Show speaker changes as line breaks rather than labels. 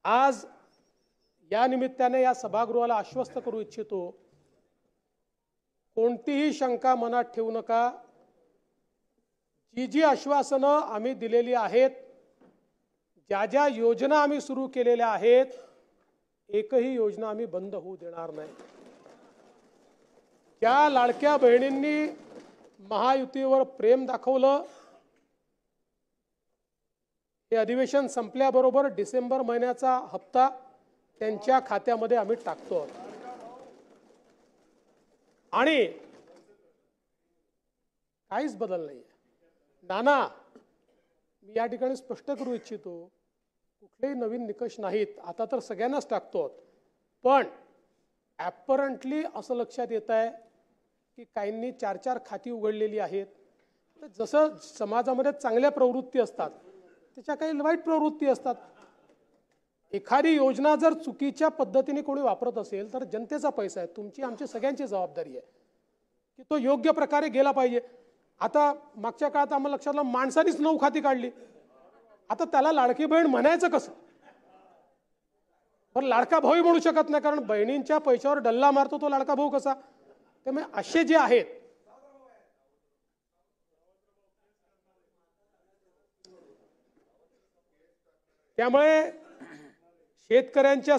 आज या निमित्ताने या सभागृहाला आश्वस्त करू इच्छितो, कोणतीही शंका मनात ठेवू नका। जी जी आश्वासनं आम्ही दिलेली आहेत, ज्या ज्या योजना आम्ही सुरू केलेल्या आहेत, एकही योजना आम्ही बंद होऊ देणार नाही। ज्या लाडक्या बहिणींनी महायुतीवर प्रेम दाखवलं, हे अधिवेशन संपल्याबरोबर डिसेंबर महिन्याचा हप्ता त्यांच्या खात्यामध्ये आम्ही टाकतो। आणि काहीच बदल नाही। नाना, मी या ठिकाणी स्पष्ट करू इच्छितो, कुठलेही नवीन निकष नाहीत, आता तर सगळ्यांनाच टाकतो। पण ॲपरंटली असं लक्षात येत आहे की काहींनी 4-4 खाती उघडलेली आहेत। तर जसं समाजामध्ये चांगल्या प्रवृत्ती असतात, त्याच्या काही वाईट प्रवृत्ती असतात। एखादी योजना जर चुकीच्या पद्धतीने कोणी वापरत असेल तर जनतेचा पैसा आहे, तुमची आमची सगळ्यांची जबाबदारी आहे की तो योग्य प्रकारे गेला पाहिजे। आता मागच्या काळात आम्हाला लक्षात आलं, माणसानीच 9 खाती काढली, आता त्याला लाडकी बहीण म्हणायचं कसं? पण लाडका भाऊही म्हणू शकत नाही, कारण बहिणींच्या पैशावर डल्ला मारतो तो लाडका भाऊ कसा? त्यामुळे असे जे आहेत, त्यामुळे शेतकऱ्यांच्या